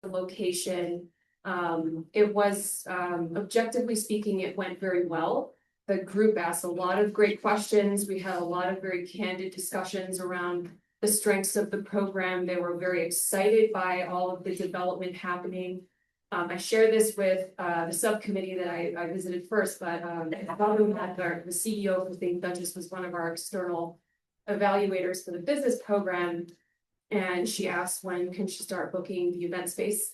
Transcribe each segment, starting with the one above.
the location. It was, objectively speaking, it went very well. The group asked a lot of great questions. We had a lot of very candid discussions around the strengths of the program. They were very excited by all of the development happening. I shared this with the subcommittee that I visited first, but the CEO who think Dutchess was one of our external evaluators for the business program. And she asked when can she start booking the event space.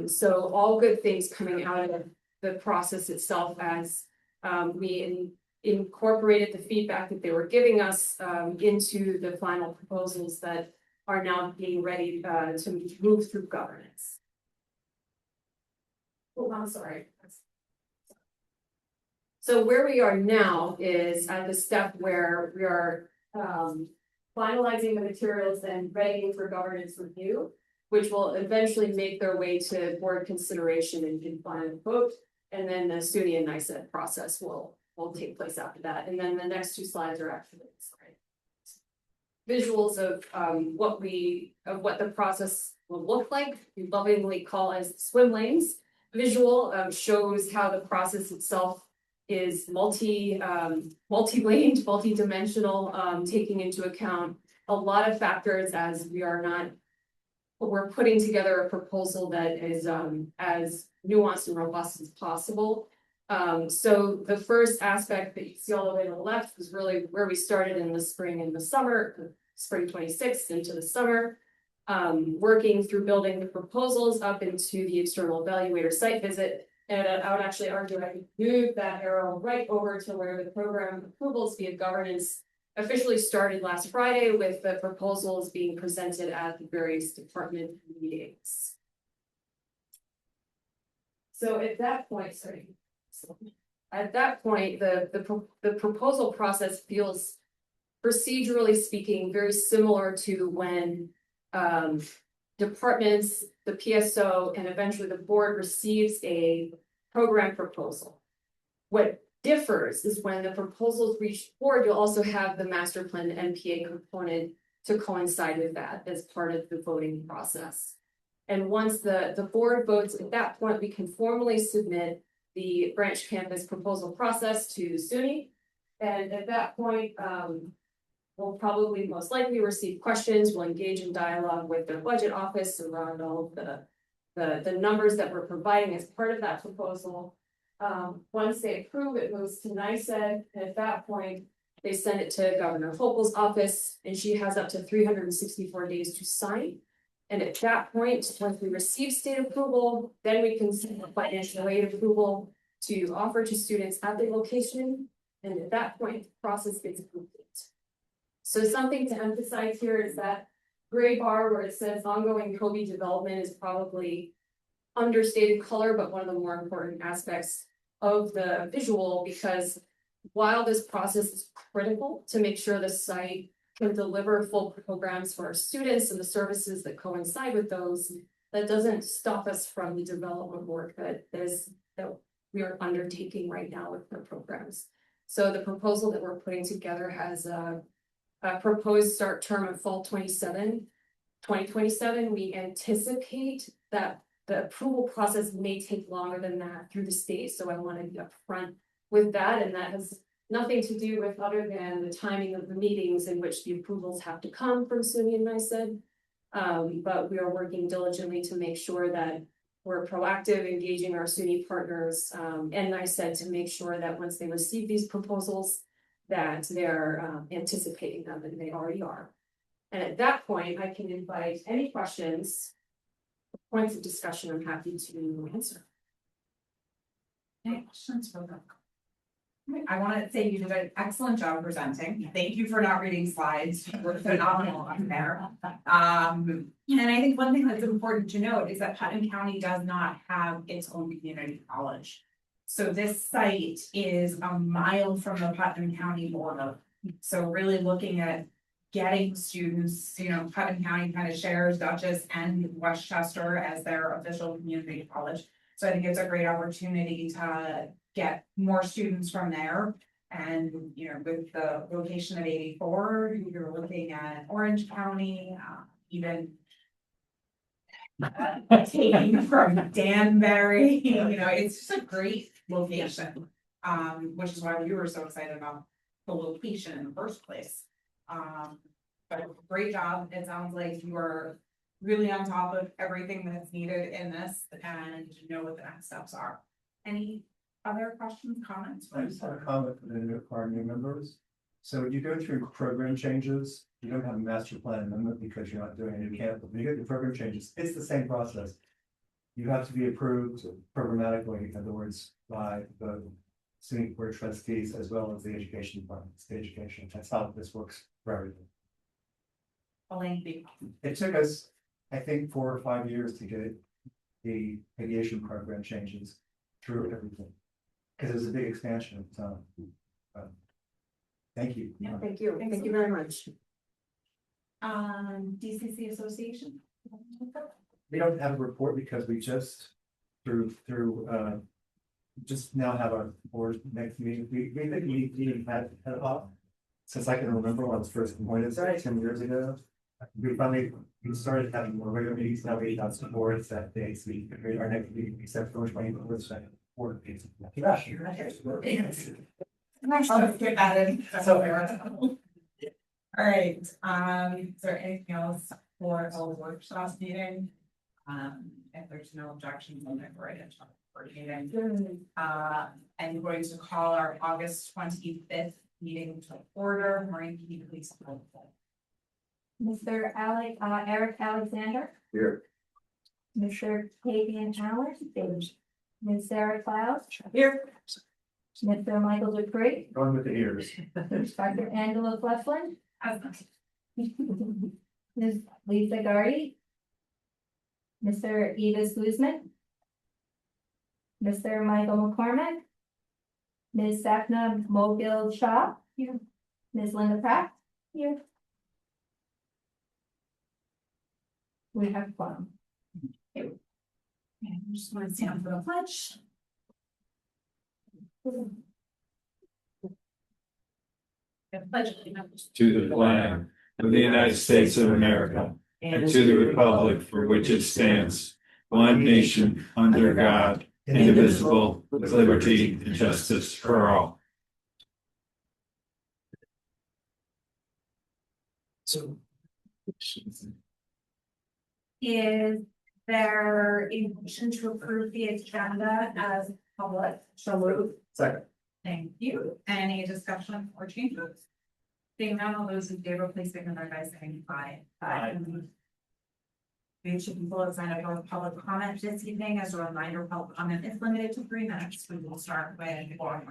So all good things coming out of the process itself as we incorporated the feedback that they were giving us into the final proposals that are now being ready to move through governance. Oh, I'm sorry. So where we are now is at the step where we are finalizing the materials and readying for governance review, which will eventually make their way to board consideration and final vote. And then the SUNY and NICEAD process will take place after that. And then the next two slides are actually visuals of what the process will look like. We lovingly call as swim lanes. Visual shows how the process itself is multi-laned, multi-dimensional, taking into account a lot of factors as we're putting together a proposal that is as nuanced and robust as possible. So the first aspect that you see all the way to the left is really where we started in the spring and the summer, spring 26 into the summer, working through building the proposals up into the external evaluator site visit. And I would actually argue I could move that arrow right over to where the program approvals via governance officially started last Friday with the proposals being presented at the various department meetings. So at that point, the proposal process feels, procedurally speaking, very similar to when departments, the PSO, and eventually the board receives a program proposal. What differs is when the proposals reach board, you'll also have the master plan MPA component to coincide with that as part of the voting process. And once the board votes, at that point, we can formally submit the branch campus proposal process to SUNY. And at that point, we'll probably most likely receive questions. We'll engage in dialogue with the budget office around all of the numbers that we're providing as part of that proposal. Once they approve, it moves to NICEAD, and at that point, they send it to Governor Hochul's office, and she has up to 364 days to sign. And at that point, once we receive state approval, then we can send a financial aid approval to offer to students at the location. And at that point, the process gets complete. So something to emphasize here is that gray bar where it says ongoing COBE development is probably understated color, but one of the more important aspects of the visual, because while this process is critical to make sure the site can deliver full programs for our students and the services that coincide with those, that doesn't stop us from the development work that we are undertaking right now with the programs. So the proposal that we're putting together has a proposed start term of fall 2027. We anticipate that the approval process may take longer than that through the state. So I want to be upfront with that. And that has nothing to do with other than the timing of the meetings in which the approvals have to come from SUNY and NICEAD. But we are working diligently to make sure that we're proactive, engaging our SUNY partners and NICEAD to make sure that once they receive these proposals, that they're anticipating them, and they already are. And at that point, I can invite any questions, points of discussion. I'm happy to answer. Any questions for them? I want to say you did an excellent job presenting. Thank you for not reading slides. You were phenomenal on there. And I think one thing that's important to note is that Putnam County does not have its own community college. So this site is a mile from the Putnam County border. So really looking at getting students, Putnam County kind of shares Dutchess and Westchester as their official community college. So I think it's a great opportunity to get more students from there. And, with the location of 84, you're looking at Orange County, even taking from Danbury, it's just a great location. Which is why we were so excited about the location in the first place. But great job. It sounds like you are really on top of everything that's needed in this and you know what the next steps are. Any other questions, comments? I just have a comment for our new members. So when you go through program changes, you don't have a master plan amendment because you're not doing a new campus. When you get the program changes, it's the same process. You have to be approved programmatically, in other words, by the Senior Board of Trustees as well as the education department, state education. That's how this works for everything. It took us, I think, 4 or 5 years to get the aviation program changes through everything. Because it was a big expansion at the time. Thank you. Yeah. Thank you. Thank you very much. DCC Association. We don't have a report because we just just now have our board next meeting. We think we had it off since I can remember when I was first appointed 10 years ago. We started having more regular meetings. Now we have some boards that days. Our next meeting, except for 24th board meetings. I'll get that in. All right, is there anything else for a workshop meeting? If there's no objections, I'll get right into the meeting. I'm going to call our August 25th meeting to order. Maureen, can you please call the roll? Mr. Eric Alexander. Here. Mr. Fabian Allen. Ms. Sarah Cloud. Here. Mr. Michael Dupree. Going with the ears. Dr. Angela Clefland. Ms. Lisa Gardy. Mr. Evis Guzman. Mr. Michael McCormick. Ms. Sapna Mobile Shaw. Here. Ms. Linda Pratt. Here. We have fun. Okay, I just want to stand for the pledge. The pledge of allegiance to the flag of the United States of America and to the republic for which it stands, one nation under God, indivisible, with liberty and justice for all. So. Is there a motion to approve the agenda as public? So moved. Second. Thank you. Any discussion or changes? Seeing none, all those in favor, please signify by saying aye. Aye. We should people have signed up for public comment this evening. As a reminder, public comment is limited to 3 minutes. We will start with Warren.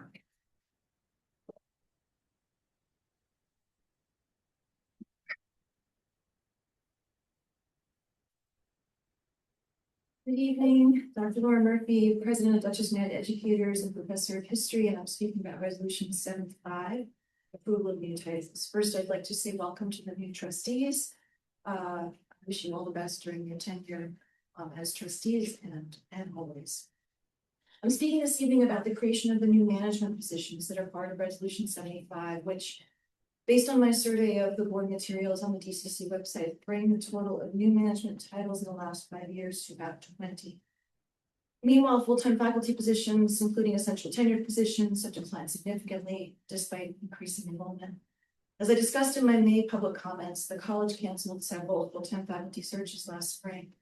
Good evening, Dr. Laura Murphy, President of Dutchess Med Educators and Professor of History, and I'm speaking about Resolution 75, approval of new titles. First, I'd like to say welcome to the new trustees. I wish you all the best during your tenure as trustees and always. I'm speaking this evening about the creation of the new management positions that are part of Resolution 75, which, based on my survey of the board materials on the DCC website, bring the total of new management titles in the last 5 years to about 20. Meanwhile, full-time faculty positions, including essential tenured positions, have declined significantly despite increasing enrollment. As I discussed in my May public comments, the college canceled several full-time faculty searches last spring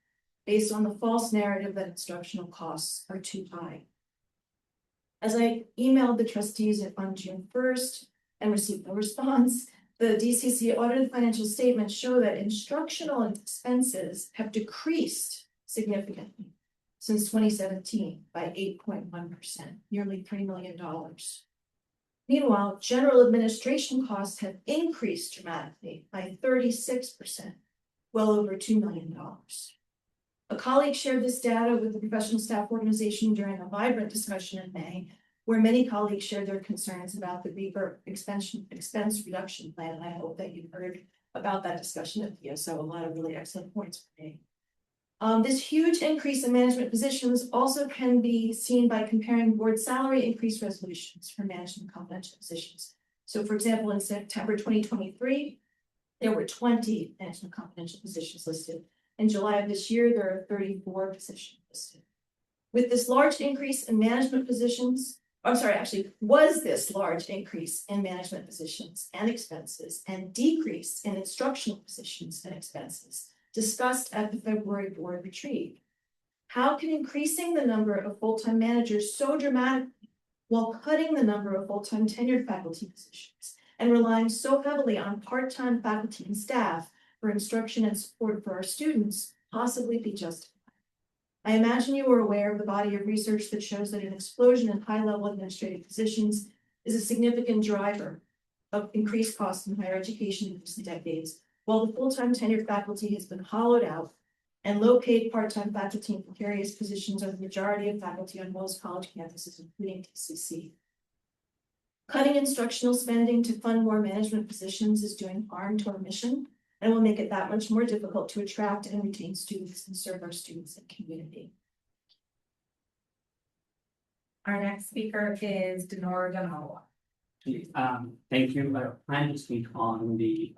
based on the false narrative that instructional costs are too high. As I emailed the trustees on June 1st, and received no response, the DCC audited financial statements show that instructional expenses have decreased significantly since 2017 by 8.1%, nearly $3 million. Meanwhile, general administration costs have increased dramatically by 36%, well over $2 million. A colleague shared this data with the professional staff organization during a vibrant discussion in May, where many colleagues shared their concerns about the REBER expense reduction plan. And I hope that you've heard about that discussion at PSO. A lot of really excellent points for me. This huge increase in management positions also can be seen by comparing board salary increase resolutions for management confidential positions. So for example, in September 2023, there were 20 management confidential positions listed In July of this year, there are 34 positions listed. With this large increase in management positions, was this large increase in management positions and expenses and decrease in instructional positions and expenses discussed at the February board retreat? How can increasing the number of full-time managers so dramatically while cutting the number of full-time tenured faculty positions and relying so heavily on part-time faculty and staff for instruction and support for our students possibly be justified? I imagine you are aware of the body of research that shows that an explosion in high-level administrative positions is a significant driver of increased costs in higher education in recent decades, while the full-time tenured faculty has been hollowed out and low-paid part-time faculty in precarious positions are the majority of faculty on most college campuses, including TCC. Cutting instructional spending to fund more management positions is doing harm to our mission and will make it that much more difficult to attract and retain students and serve our students and community. Our next speaker is Denora Danola. Thank you. I plan to speak on the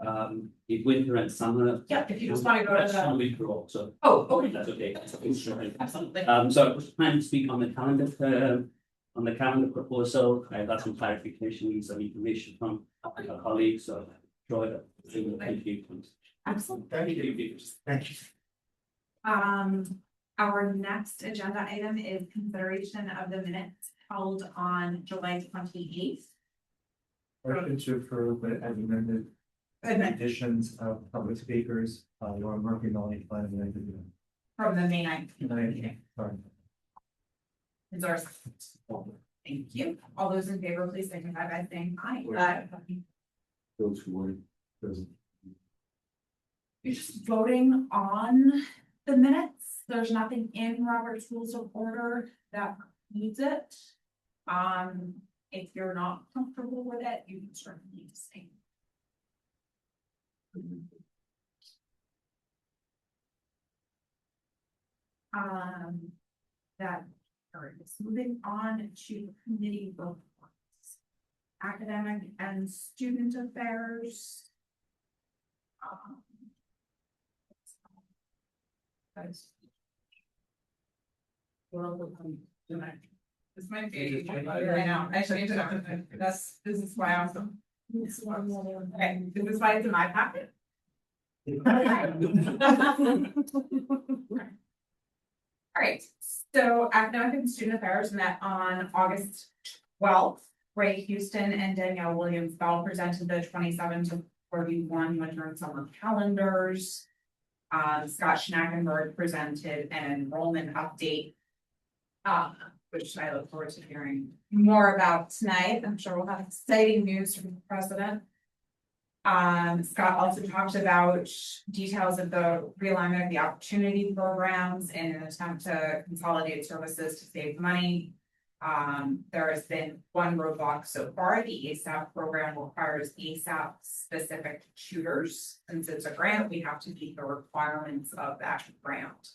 winter and summer. Yeah, if you just want to go to That's the. one week rule, so. Oh, okay. That's okay. Absolutely. So I was planning to speak on the calendar proposal. I got some clarifications and information from our colleagues, so enjoy that. Thank you. Excellent. Thank you. Thank you. Our next agenda item is consideration of the minutes held on July 28th. Motion to approve the amended additions of public speakers, Laura Murphy, Melanie Klein, and Anthony. From the May 9th meeting. Sorry. Is there a second? Thank you. All those in favor, please signify by saying aye. Those who were present. You're just voting on the minutes. There's nothing in Robert's Rules of Order that needs it. If you're not comfortable with it, you can certainly say. That, all right, moving on to committee reports. Academic and student affairs. This might be, I know, I changed it up. This is why I'm. Okay, this is why it's in my packet. All right, so academic and student affairs met on August 12th. Ray Houston and Danielle Williams Bell presented the 27 to 41 winter and summer calendars. Scott Schnackenberg presented an enrollment update. Which I look forward to hearing more about tonight. I'm sure we'll have exciting news from the president. Scott also talked about details of the realignment of the opportunity programs in an attempt to consolidate services to save money. There has been one roadblock so far. The ASAP program requires ASAP specific tutors. Since it's a grant, we have to meet the requirements of that grant.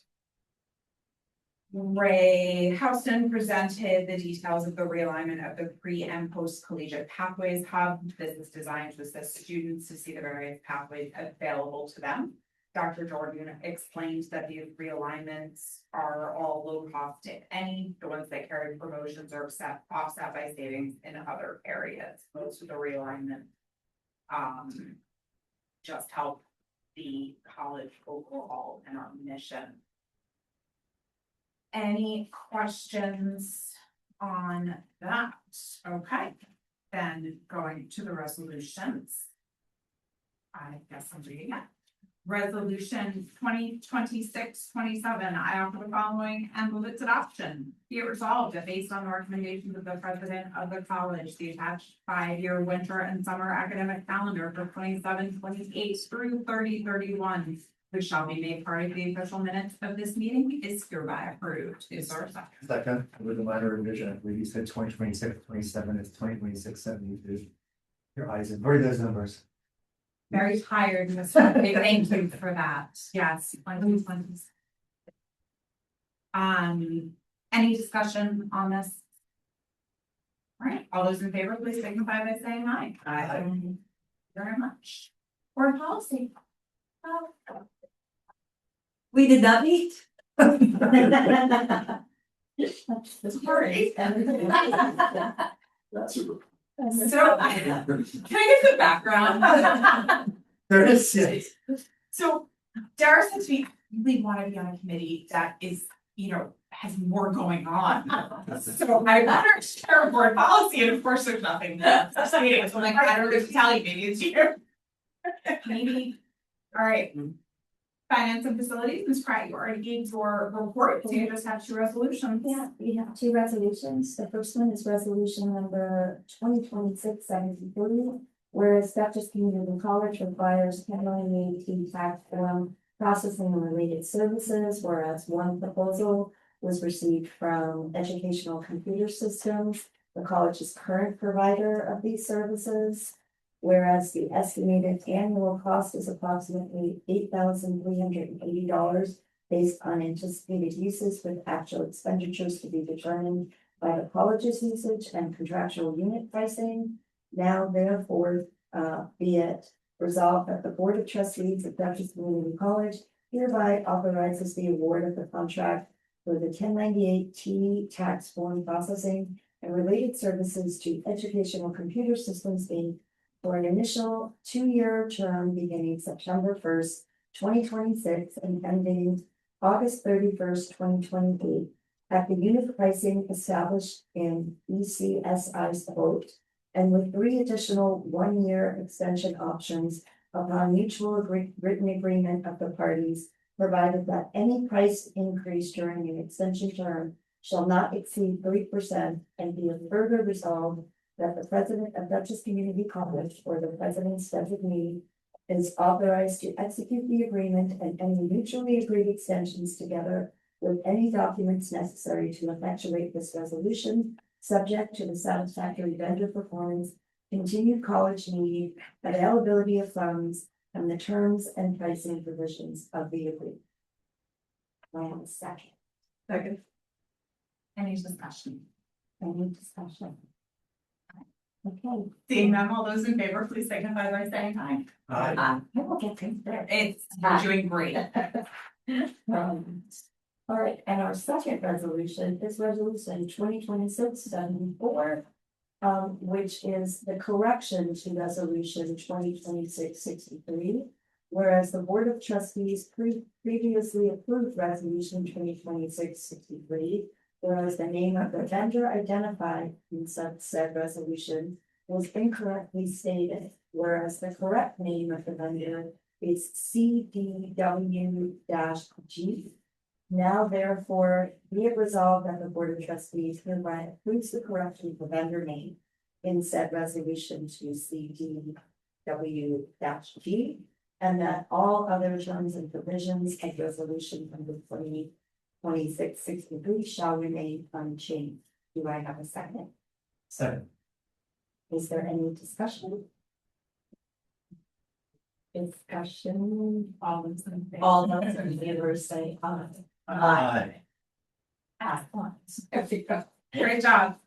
Ray Houston presented the details of the realignment of the pre and post collegiate pathways hub. This is designed to assist students to see the various pathways available to them. Dr. Jordan explained that these realignments are all low cost, if any. The ones that carry promotions are offset by savings in other areas. Most of the realignment just help the college overall and our mission. Any questions on that? Okay, then going to the resolutions. I guess I'm reading it. Resolution 2026-27, I offer the following and move its adoption. Be it resolved that based on the recommendations of the president of the college, the attached 5-year winter and summer academic calendar for 27-28 through 30-31, which shall be made part of the official minutes of this meeting, is hereby approved. Is there a second? Second, with a minor revision, I believe you said 2026-27, it's 2026-72. Your eyes have heard those numbers. Very tired, Mr. Big. Thank you for that. Yes. Any discussion on this? All right, all those in favor, please signify by saying aye. Thank you very much. Board policy. We did not meet. Sorry. That's So, can I get the background? There is, yes. So Dara said to me, we want to be on a committee that is, has more going on. So I wanted to share board policy, and of course, there's nothing. So I'm like, I don't know what to tell you, maybe it's you. Maybe. All right. Finance and facilities, Ms. Pratt, you already gave your report, so you just have 2 resolutions. Yeah, we have 2 resolutions. The first one is resolution number 2026-73, whereas Dutchess Community College requires 1098 tax form processing and related services, whereas one proposal was received from Educational Computer Systems, the college's current provider of these services. Whereas the estimated annual cost is approximately $8,380 based on anticipated uses with actual expenditures to be determined by the college's usage and contractual unit pricing. Now therefore, be it resolved that the Board of Trustees of Dutchess Community College hereby authorizes the award of the contract for the 1098T tax form processing and related services to Educational Computer Systems Inc. for an initial 2-year term beginning September 1st, 2026 and ending August 31st, 2028 at the unit pricing established in ECSI's quote, and with 3 additional 1-year extension options upon mutual written agreement of the parties, provided that any price increase during an extension term shall not exceed 3% and be further resolved that the president of Dutchess Community College or the president's designee is authorized to execute the agreement and any mutually agreed extensions together with any documents necessary to effectuate this resolution, subject to the satisfactory vendor performance, continued college need, availability of funds, and the terms and pricing provisions of the agreement. I have a second. Second. Any discussion? Any discussion? Okay. Seeing none, all those in favor, please signify by saying aye. Aye. I will get things there. You're doing great. All right, and our second resolution is resolution 2026-74, which is the correction to resolution 2026-63. Whereas the Board of Trustees previously approved resolution 2026-63, whereas the name of the vendor identified in said resolution was incorrectly stated, whereas the correct name of the vendor is CDW-G. Now therefore, be it resolved that the Board of Trustees hereby approves the correction of the vendor name in said resolution to CDW-G, and that all other terms and provisions of resolution number 2026-63 shall remain unchanged. Do I have a second? Second. Is there any discussion? Discussion, all those in favor say aye. Aye. Great job.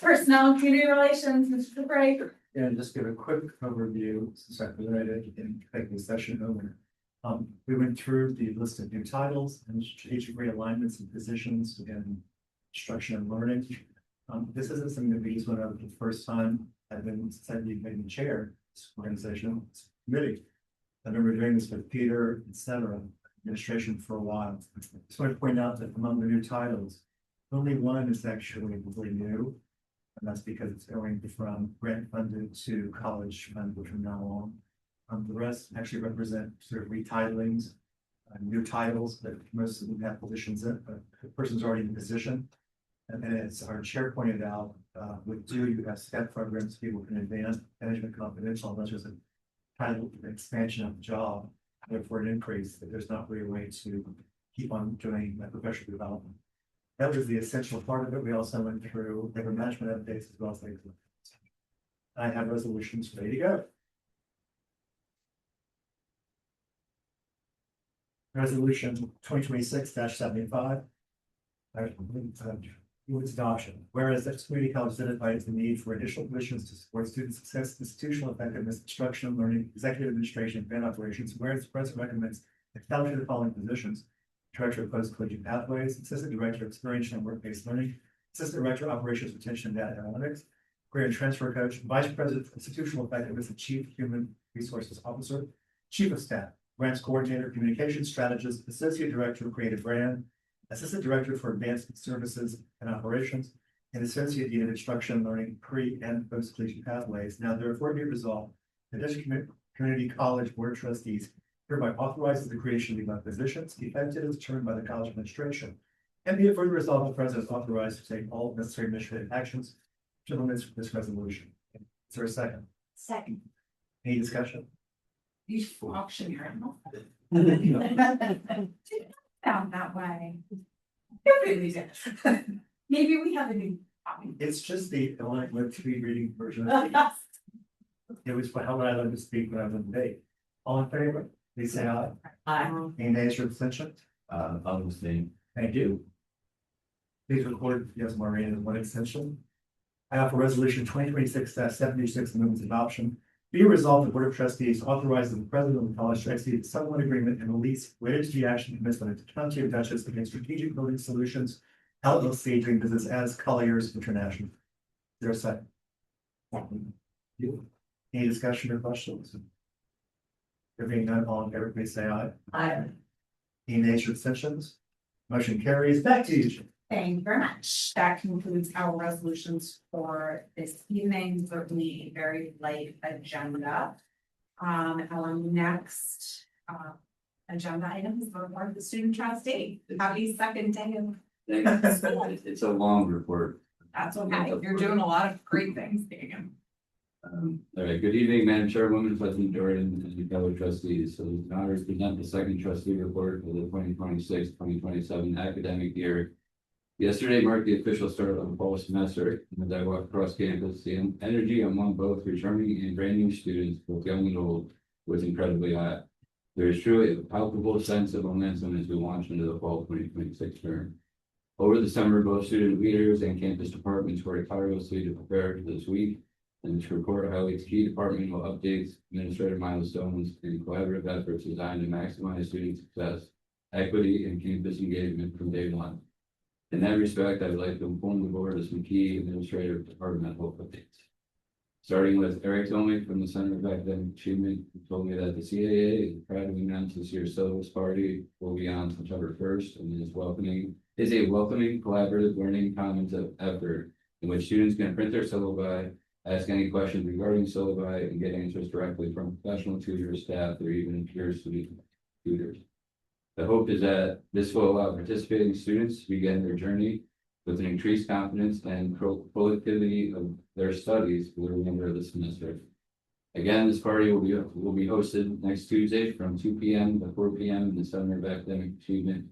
Personnel and community relations, Mr. Gray. And just give a quick overview, since I presented in the session over. We went through the list of new titles and strategic realignments and positions in instruction and learning. This isn't something that we just went over the first time. I've been since you've been the chair of this organization, this committee. I remember doing this with Peter, etc., administration for a while. I just want to point out that among the new titles, only one is actually really new. And that's because it's going from grant funded to college funded from now on. The rest actually represent sort of retitlings, new titles that most of them have positions in, but the person's already in position. And then as our chair pointed out, with you have step programs, people can advance management confidential, unless there's a title expansion of the job, therefore an increase, that there's not really a way to keep on doing that professional development. That was the essential part of it. We also went through labor management updates as well as things. I have resolutions ready to go. Resolution 2026-75. Its adoption. Whereas the community college identifies the need for additional positions to support student success, institutional effectiveness, instruction and learning, executive administration, and operations. Whereas the president recommends establishing the following positions: Director of Post-Collegiate Pathways, Assistant Director of Experiential and Work-Based Learning, Assistant Director of Operations, Retention, and Data Analytics, Career and Transfer Coach, Vice President for Institutional Effectiveness and Chief Human Resources Officer, Chief of Staff, Grants Coordinator, Communications Strategist, Associate Director of Creative Brand, Assistant Director for Advanced Services and Operations, and Associate Dean of Instruction, Learning, Pre- and Post-Collegiate Pathways. Now therefore be resolved, the Dutchess Community College Board of Trustees hereby authorizes the creation of the above positions effective as determined by the college administration. And be it further resolved, the president is authorized to take all necessary administrative actions to implement this resolution. Is there a second? Second. Any discussion? You auctioneer. Sound that way. Maybe we have a new copy. It's just the Electric Web 3 reading version. It was for how would I like to speak when I was in debate. All in favor, please say aye. Any nays or abstentions? I'll abstain. Thank you. Please record yes, Maureen, and one extension. I offer resolution 2026-76, amendments adoption. Be it resolved, the Board of Trustees authorizes the president of the college to execute a settlement agreement and release related to the action commencement at the County of Dutchess against Strategic Building Solutions LLC doing business as Colliers International. Is there a second? Any discussion or questions? There being none, all in favor, please say aye. Aye. Any nays or abstentions? Motion carries. Back to you, Jim. Thank you very much. That concludes our resolutions for this evening, certainly a very light agenda. Our next agenda item is the report of the student trustee. Happy second day of It's a long report. that's okay. You're doing a lot of great things, Megan. All right, good evening, Madam Chairwoman, President Jordan, and the fellow trustees. So it's an honor to present the second trustee report for the 2026-2027 academic year. Yesterday marked the official start of the fall semester, and as I walked across campus, the energy among both returning and brand new students, both young and old, was incredibly high. There is truly a palpable sense of momentum as we launch into the fall 2026 term. Over the summer, both student leaders and campus departments worked tirelessly to prepare for this week and to report how each key departmental updates, administrative milestones, and collaborative efforts designed to maximize student success, equity, and campus engagement from day one. In that respect, I would like to inform the board of some key administrative departmental updates. Starting with Eric Tomick from the Center of Academic Achievement, who told me that the CAA is proud to announce this year's syllabus party will be on September 1st and is a welcoming collaborative learning commons effort in which students can print their syllabi, ask any questions regarding syllabi, and get answers directly from professional tutors, staff, or even peer student tutors. The hope is that this will allow participating students to begin their journey with an increased confidence and productivity of their studies for the remainder of the semester. Again, this party will be hosted next Tuesday from 2 p.m. to 4 p.m. in the Center of Academic Achievement,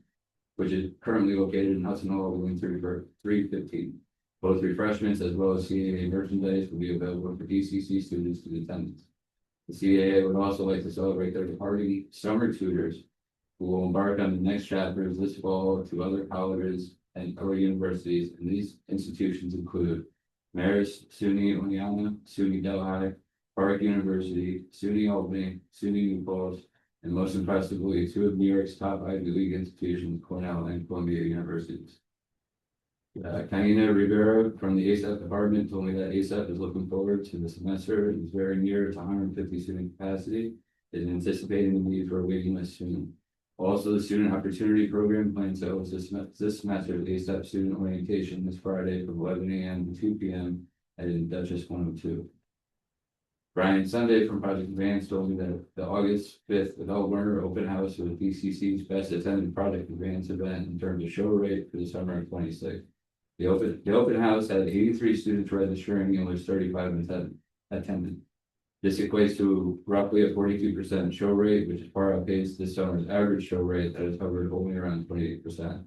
which is currently located in Hudson Hall, going through 315. Both refreshments as well as CAA merchandise will be available for DCC students in attendance. The CAA would also like to celebrate their departing summer tutors who will embark on the next chapters this fall to other colleges and other universities, and these institutions include Marist, SUNY Oneonta, SUNY Delhi, Park University, SUNY Albany, SUNY New Paltz, and most impressively, two of New York's top Ivy League institutions, Cornell and Columbia Universities. Kaina Rivera from the ASAP department told me that ASAP is looking forward to the semester and is very near to 150 student capacity, is anticipating the need for a waiting list soon. Also, the Student Opportunity Program plans to host this semester ASAP student orientation this Friday from 11 a.m. to 2 p.m. at Dutchess 102. Brian Sunday from Project Advance told me that the August 5th Adult Learner Open House was DCC's best attended Project Advance event in terms of show rate for the summer of 26. The open house had 83 students registering and was 35 attended. This equates to roughly a 42% show rate, which is far outpaced this summer's average show rate that has hovered only around 28%.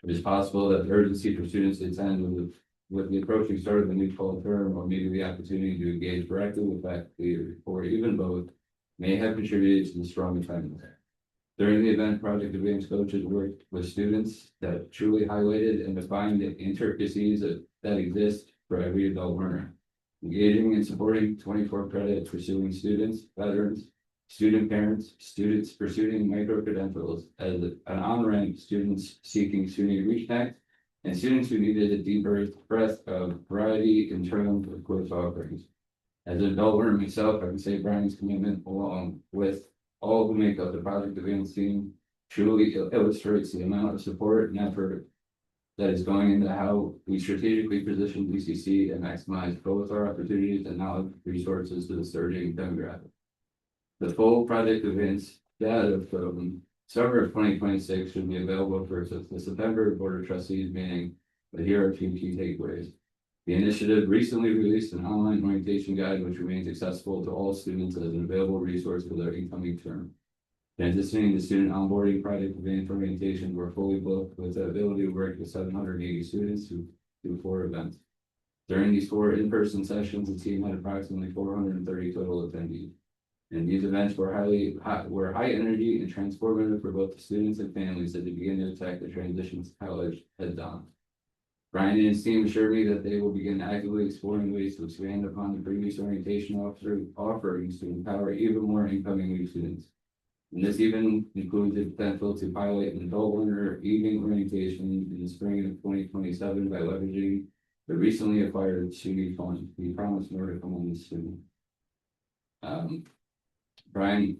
It is possible that the urgency for students to attend with the approaching start of the new fall term, or maybe the opportunity to engage directly with faculty or even both, may have contributed to the strong attendance. During the event, Project Advance coaches worked with students that truly highlighted and defined the intricacies that exist for every adult learner. Engaging and supporting 24 credit pursuing students, veterans, student parents, students pursuing micro credentials as an on-ramp, students seeking SUNY reconnect, and students who needed a deeper breadth of variety in terms of course offerings. As an adult learner myself, I can say Brian's commitment along with all who make up the Project Advance team truly illustrates the amount of support and effort that is going into how we strategically position DCC and maximize both our opportunities and knowledge resources to the surging demographic. The full Project Advance data from summer of 2026 should be available for the September Board of Trustees meeting, but here are a few key takeaways. The initiative recently released an online orientation guide which remains accessible to all students as an available resource for their incoming term. Transitioning the student onboarding project advanced orientation were fully booked with the ability to work with 780 students to do 4 events. During these 4 in-person sessions, the team had approximately 430 total attendees. And these events were high energy and transformative for both the students and families as they begin to attack the transition to college head on. Brian and his team assured me that they will begin actively exploring ways to expand upon the previous orientation offerings to empower even more incoming new students. And this even includes the potential to pilot an adult learner evening orientation in the spring of 2027 by leveraging the recently acquired SUNY fund. We promise more to come on this soon. Brian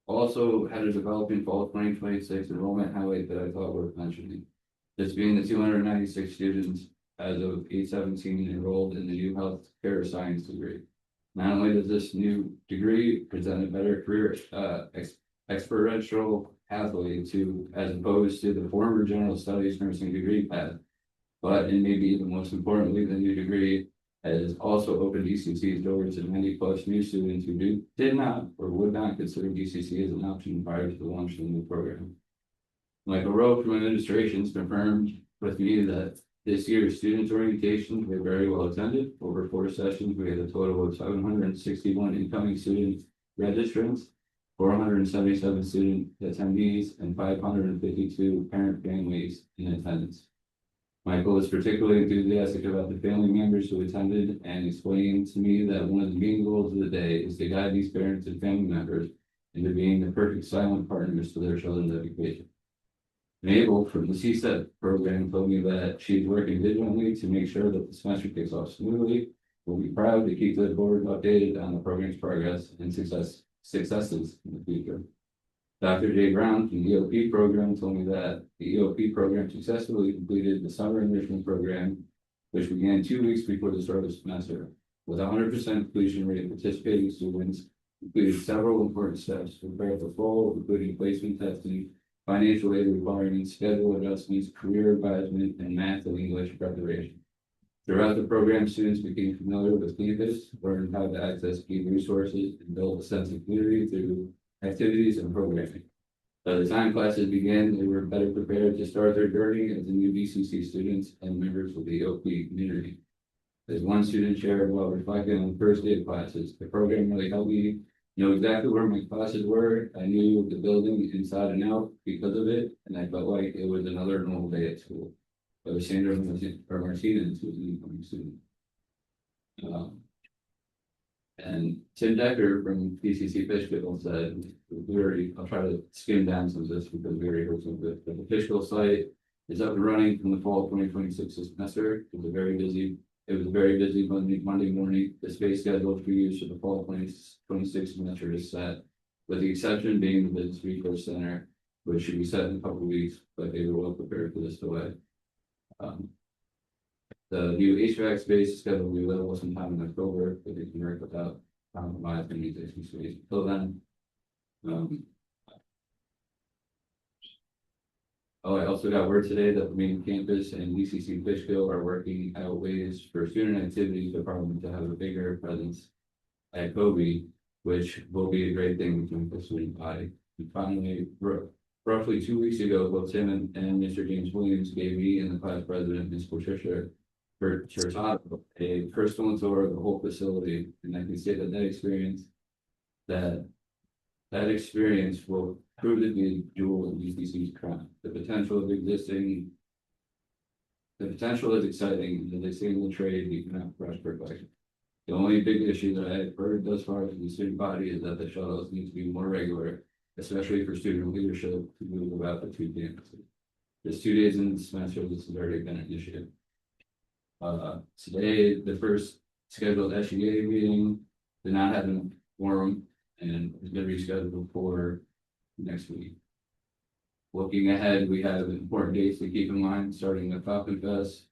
also had a developing fall 2026 enrollment highlight that I thought worth mentioning. This being the 296 students as of 8/17 enrolled in the new healthcare science degree. Not only does this new degree present a better career experiential pathway to as opposed to the former general studies nursing degree path, but and maybe even most importantly, the new degree has also opened DCC's doors to many plus new students who did not or would not consider DCC as an option prior to the launch of the new program. Michael Rowe from administrations confirmed with me that this year's students orientations were very well attended. Over 4 sessions, we had a total of 761 incoming student registrants, 477 student attendees, and 552 parent families in attendance. Michael was particularly enthusiastic about the family members who attended and explained to me that one of the main goals of the day is to guide these parents and family members into being the perfect silent partners to their children's education. Mabel from the CSET program told me that she's working diligently to make sure that the semester kicks off smoothly. We'll be proud to keep the board updated on the program's progress and successes in the future. Dr. Jay Brown from the EOP program told me that the EOP program successfully completed the summer enrichment program, which began 2 weeks before the start of the semester. With 100% completion rate, participating students completed several important steps to prepare for fall, including placement testing, financial aid requirements, schedule adjustments, career advisement, and math and English preparation. Throughout the program, students became familiar with campus, learned how to access key resources, and build a sense of community through activities and programming. By the time classes began, they were better prepared to start their journey as the new DCC students and members of the EOP community. As one student shared while reflecting on the first day of classes, the program really helped me know exactly where my classes were. I knew the building inside and out because of it, and I felt like it was another normal day at school. But with Sandra Martinez, who was an incoming student. And Tim Decker from PCC Fishkill said, I'll try to skim down some of this because we already heard some of it, but the Fishkill site is up and running from the fall 2026 semester. It was a very busy Monday morning. The space schedule for use for the fall 2026 semester is set, with the exception being the Business Resource Center, which should be set in a couple of weeks, but they were well prepared for this delay. The new HVAC space is scheduled to be available sometime in October, but they can work without compromising the existing space. Until then, I also got word today that the main campus and DCC Fishkill are working out ways for student activities department to have a bigger presence at Kobe, which will be a great thing between the student body. And finally, roughly 2 weeks ago, both Tim and Mr. James Williams gave me and the class president, Ms. Patricia Chersato, a personal tour of the whole facility, and I can say that experience will prove to be a jewel in DCC's crown. The potential is exciting, and as they say in the trade, you cannot rush perfection. The only big issue that I've heard thus far from the student body is that the shuttles need to be more regular, especially for student leadership to move about the two campuses. There's 2 days in the semester, this has already been an issue. Today, the first scheduled SEA meeting did not have a quorum and has been rescheduled for next week. Looking ahead, we have important dates to keep in mind, starting with Falcon Fest.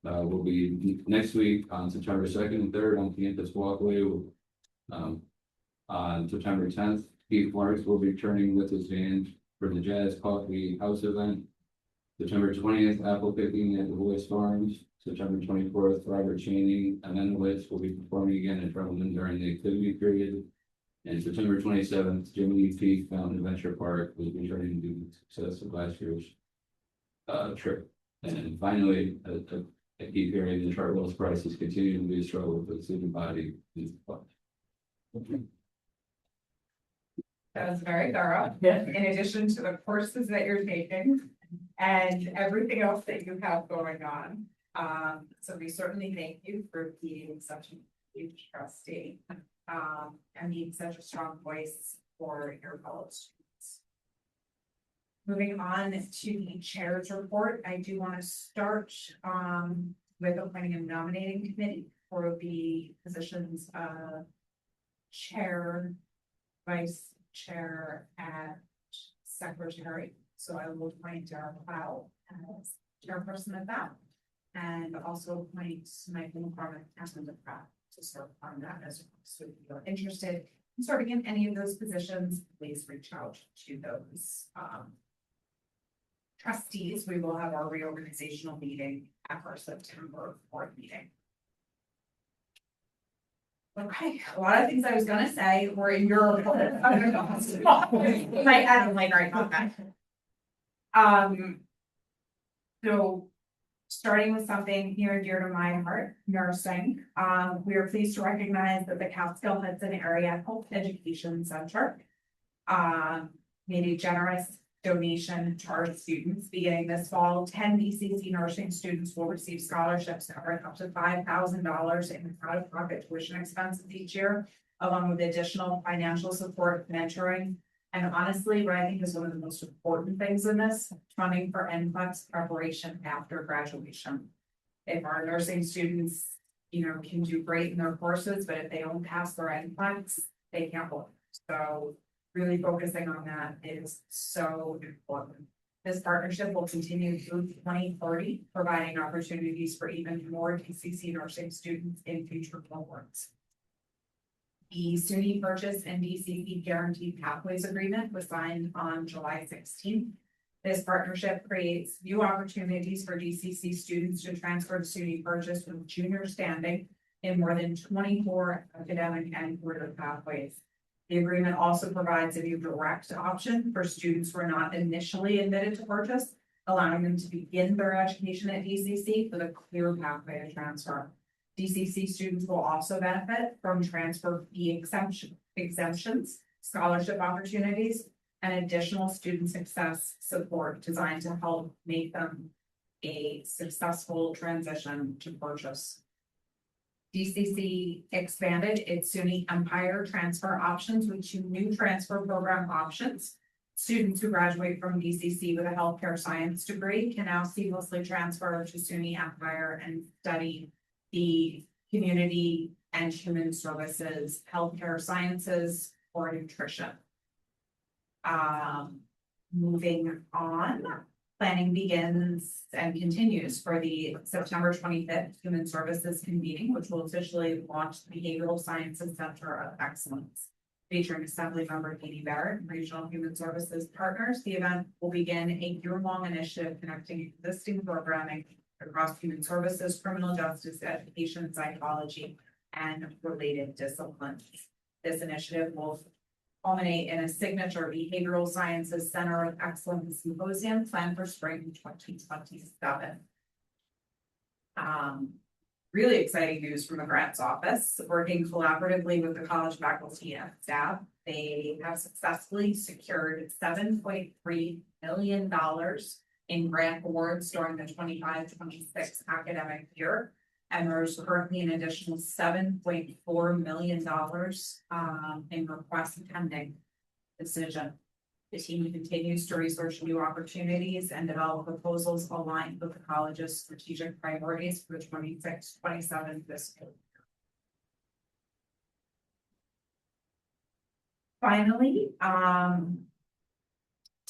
Will be next week on September 2nd and 3rd on Campus Walkway. On September 10th, Keith Marks will be returning with his band for the Jazz Coffee House event. September 20th, apple picking at the Voice Farms. September 24th, Robert Channing and Menowitz will be performing again at Drummond during the activity period. And September 27th, Jiminy Peak Mountain Adventure Park will be returning due to the success of last year's trip. And finally, I keep hearing the Chartwell's prices continue to be a struggle for the student body. That was very thorough, in addition to the courses that you're taking and everything else that you have going on. So we certainly thank you for being such a huge trustee, and being such a strong voice for your fellow students. Moving on to the chair's report, I do want to start with appointing a nominating committee for the positions of chair, vice chair, and secretary. So I will appoint Darrell Powell as chairperson of that, and also appoint Michael McCormick as the prep to serve on that as well. So if you're interested in serving in any of those positions, please reach out to those trustees. We will have our reorganizational meeting at our September 4th meeting. Okay, a lot of things I was gonna say were in your report. My head, I'm like, right, okay. So starting with something near and dear to my heart, nursing. We are pleased to recognize that the Catskill Hudson Area Health Education Center made a generous donation to our students. Beginning this fall, 10 BCC nursing students will receive scholarships covering up to $5,000 in out-of-pocket tuition expenses each year, along with additional financial support, mentoring, and honestly, what I think is one of the most important things in this, funding for NCLEX preparation after graduation. If our nursing students, can do great in their courses, but if they don't pass their NCLEX, they can't work. So really focusing on that is so important. This partnership will continue through 2030, providing opportunities for even more DCC nursing students in future cohorts. The SUNY Purchase and DCC Guaranteed Pathways Agreement was signed on July 16th. This partnership creates new opportunities for DCC students to transfer to SUNY Purchase with junior standing in more than 24 academic and career pathways. The agreement also provides a new direct option for students who are not initially admitted to Purchase, allowing them to begin their education at DCC with a clear pathway to transfer. DCC students will also benefit from transfer fee exemptions, scholarship opportunities, and additional student success support designed to help make them a successful transition to Purchase. DCC expanded its SUNY Empire transfer options with 2 new transfer program options. Students who graduate from DCC with a healthcare science degree can now seamlessly transfer to SUNY Empire and study the community and human services, healthcare sciences, or nutrition. Moving on, planning begins and continues for the September 25th Human Services Convening, which will officially launch the Behavioral Sciences Center of Excellence. Featuring Assemblymember Katie Barrett and Regional Human Services partners, the event will begin a year-long initiative connecting existing programming across human services, criminal justice, education, psychology, and related disciplines. This initiative will culminate in a signature Behavioral Sciences Center of Excellence Symposium planned for spring 2027. Really exciting news from the grants office. Working collaboratively with the college faculty and staff, they have successfully secured $7.3 million in grant awards during the 25-26 academic year. And there's currently an additional $7.4 million in requests pending decision. The team continues to research new opportunities and develop proposals aligned with the college's strategic priorities for the 26-27 fiscal year. Finally,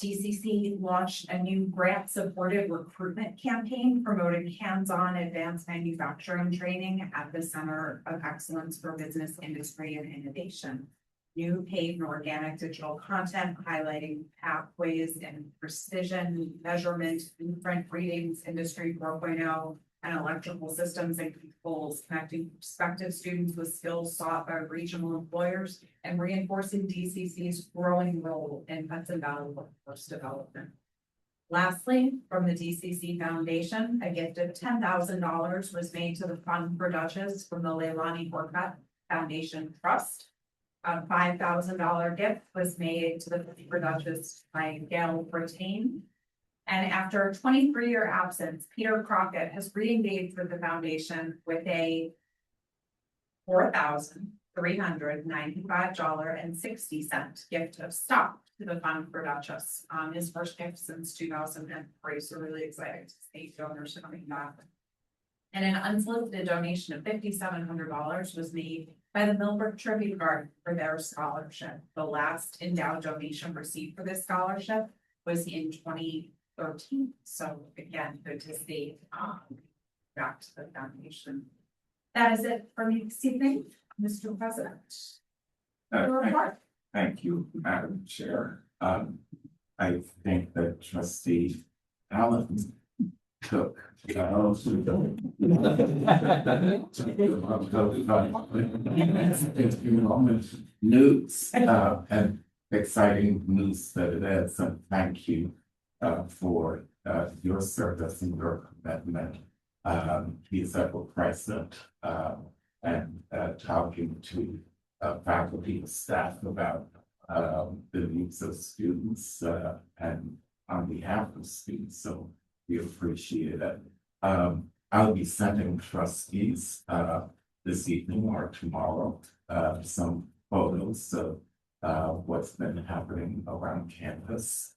DCC launched a new grant-supported recruitment campaign promoting hands-on advanced manufacturing training at the Center of Excellence for Business, Industry, and Innovation. New paid and organic digital content highlighting pathways in precision measurement, blueprint readings, Industry 4.0, and electrical systems and controls, connecting prospective students with skills sought by regional employers and reinforcing DCC's growing role in Hudson Valley workforce development. Lastly, from the DCC Foundation, a gift of $10,000 was made to the Fund for Dutchess from the Leilani Orcutt Foundation Trust. A $5,000 gift was made to the Fund for Dutchess by Gail Brattain. And after a 23-year absence, Peter Crockett has re-engaged with the foundation with a $4,395.60 gift of stock to the Fund for Dutchess. His first gift since 2003, so really excited to see donors coming back. And an unsolicited donation of $5,700 was made by the Millbrook Tribute Garden for their scholarship. The last endowed donation received for this scholarship was in 2013. So again, good to see back to the foundation. That is it for me this evening, Mr. President. Thank you, Madam Chair. I think that Trustee Allen took news and exciting news that it is, and thank you for your service and your commitment. He's a president and talking to faculty and staff about the needs of students and on behalf of students. So we appreciate it. I'll be sending trustees this evening or tomorrow some photos of what's been happening around campus.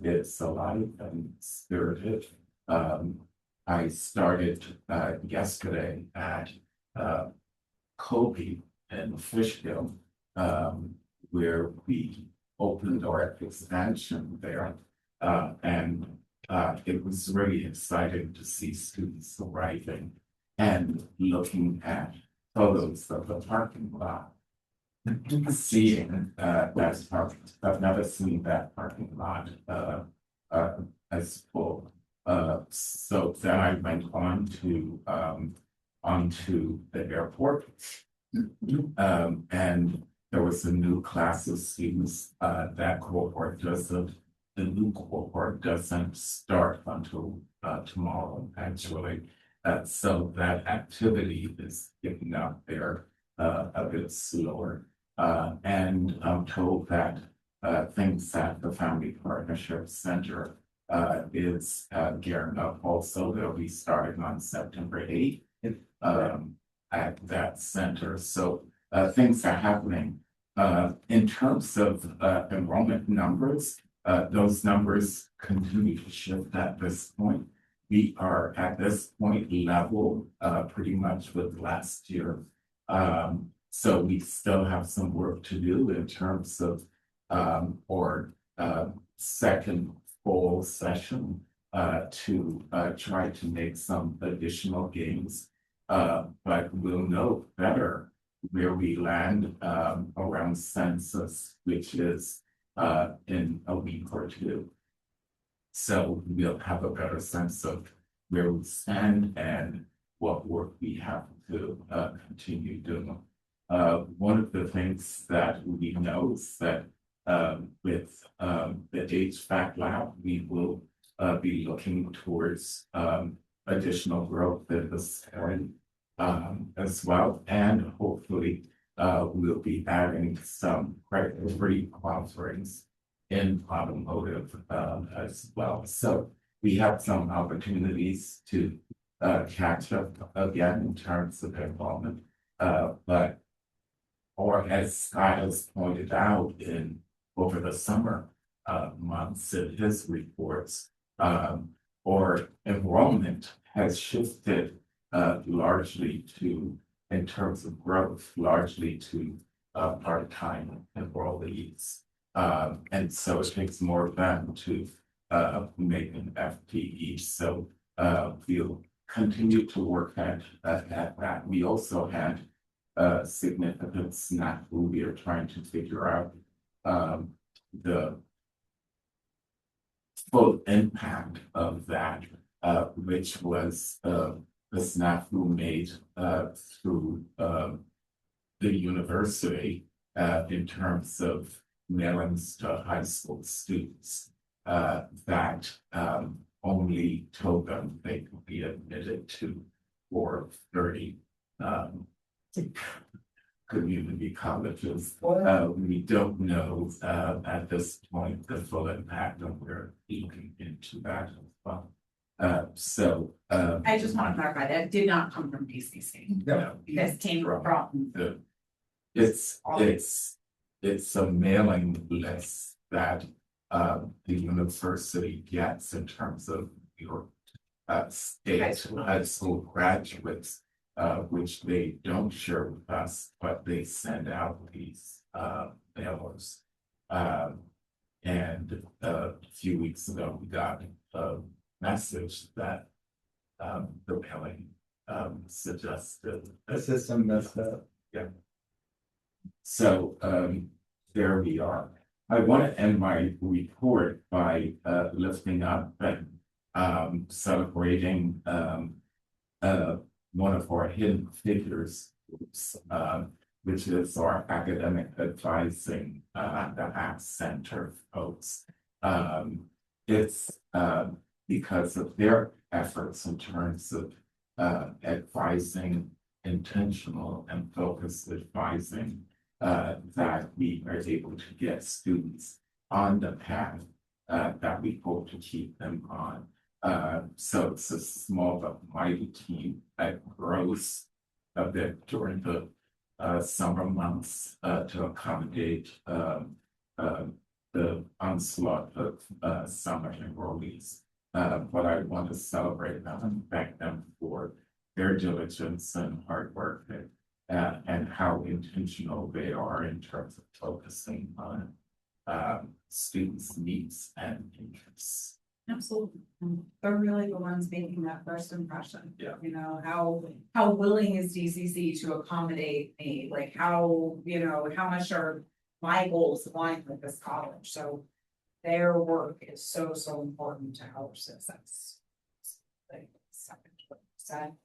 It's alive and spirited. I started yesterday at Kobe in Fishkill, where we opened our expansion there. And it was really exciting to see students arriving and looking at photos of the parking lot. Seeing that parking, I've never seen that parking lot as full. So then I went on to onto the airport, and there was a new class of students. That cohort doesn't, the new cohort doesn't start until tomorrow, actually. So that activity is picking up there a bit slower. And I'm told that things at the Family Partnership Center is gearing up also. They'll be starting on September 8th at that center. So things are happening. In terms of enrollment numbers, those numbers continue to shift at this point. We are at this point level pretty much with last year. So we still have some work to do in terms of our second full session to try to make some additional gains. But we'll know better where we land around census, which is in a week or two. So we'll have a better sense of where we stand and what work we have to continue doing. One of the things that we know is that with the HVAC lab, we will be looking towards additional growth in the spring as well. And hopefully we'll be adding some credit-free offerings in automotive as well. So we have some opportunities to catch up again in terms of enrollment. But or as Scott has pointed out over the summer months in his reports, or enrollment has shifted largely to, in terms of growth, largely to part-time enrollees. And so it takes more of them to make an FTE. So we'll continue to work at that. We also had significant snafu. We are trying to figure out the full impact of that, which was the snafu made through the university in terms of mailings to high school students that only told them they could be admitted to 430 community colleges. We don't know at this point the full impact, and we're looking into that as well. I just want to clarify, that did not come from DCC. No. This came from. It's a mailing list that the university gets in terms of your state high school graduates, which they don't share with us, but they send out these mailers. And a few weeks ago, we got a message that the mailing suggested. The system messed up. Yeah. So there we are. I want to end my report by lifting up and celebrating one of our hidden figures groups, which is our academic advising the ACT Center folks. It's because of their efforts in terms of advising, intentional and focused advising, that we are able to get students on the path that we hope to keep them on. So it's a small but mighty team that grows a bit during the summer months to accommodate the onslaught of summer enrollees. But I want to celebrate them and thank them for their diligence and hard work and how intentional they are in terms of focusing on students' needs and interests. Absolutely. They're really the ones making that first impression. Yeah. You know, how willing is DCC to accommodate me? Like how, how much are my goals aligned with this college? So their work is so important to our success. Like second what you said.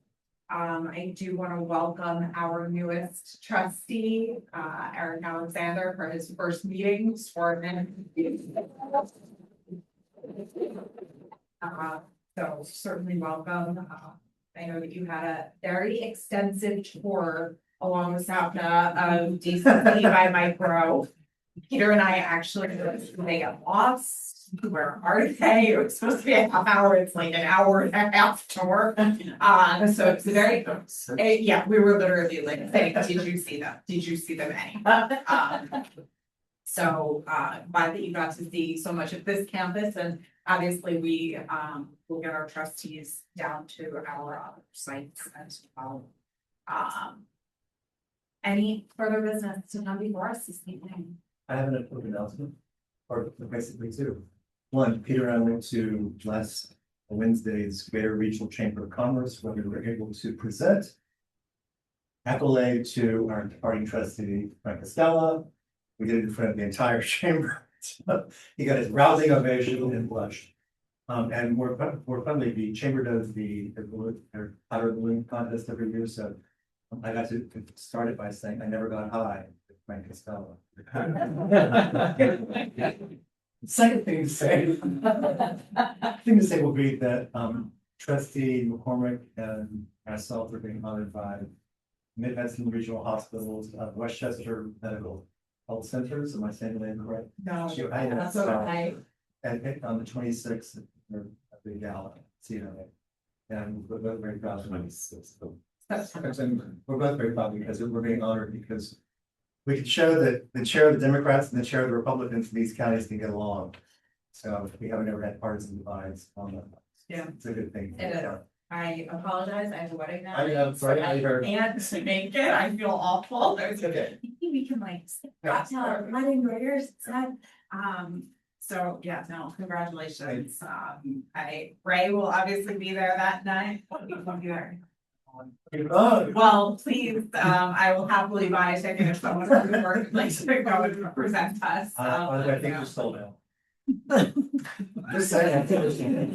I do want to welcome our newest trustee, Eric Alexander, for his first meeting, sworn in. So certainly welcome. I know that you had a very extensive tour along the Sapna of DCC by Micro. Peter and I actually, they got lost. Where are they? It was supposed to be a half hour. It's like an hour and a half tour. So it's a very, yeah, we were literally like saying, did you see them? Did you see them any? So glad that you got to see so much of this campus, and obviously we will get our trustees down to our other sites as well. Any further business to come before us this evening? I have an important announcement, or basically two. One, Peter and I went to last Wednesday's Greater Regional Chamber of Commerce, where we were able to present accolade to our departing trustee, Frank Costello. We did it in front of the entire chamber. He got his rousing ovation and blushed. And more funnily, the chamber does their hot air balloon contest every year. So I got to start it by saying I never got high with Frank Costello. Second thing to say will be that trustee McCormick and myself are being honored by Mid-Hudson Regional Hospitals, Westchester Medical Health Centers. Am I saying the name correct? No, Sure, that's okay. And on the 26th, a big gala, And we're both very proud of it. That's- And we're both very proud because we're being honored because we can show that the chair of the Democrats and the chair of the Republicans in these counties can get along. So we haven't ever had partisan divides on that. Yeah. It's a good thing. It is. I apologize, I have a wedding now. I know, sorry, I heard. And to make it, I feel awful. It's okay. We can like, Yeah. tell our wedding graders, it's sad. So, yeah, no, congratulations. Ray will obviously be there that night. Oh, Well, please, I will happily buy a ticket if someone from the board would like to go and represent us. I think you're sold out. Just saying.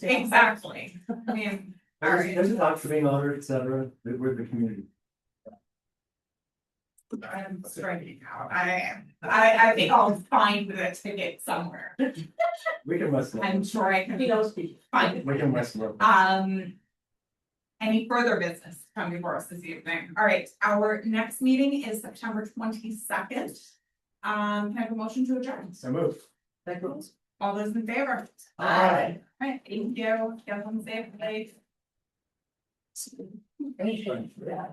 Exactly. I mean, all right. There's a lot for being honored, et cetera, we're the community. I'm striking out. I think I'll find the ticket somewhere. We can wrestle. I'm sure I can find it. We can wrestle. Any further business come before us this evening? All right, our next meeting is September 22nd. Can I have a motion to adjourn? So move. All those in favor? Aye. All right, thank you. Get home safe, please. Yeah.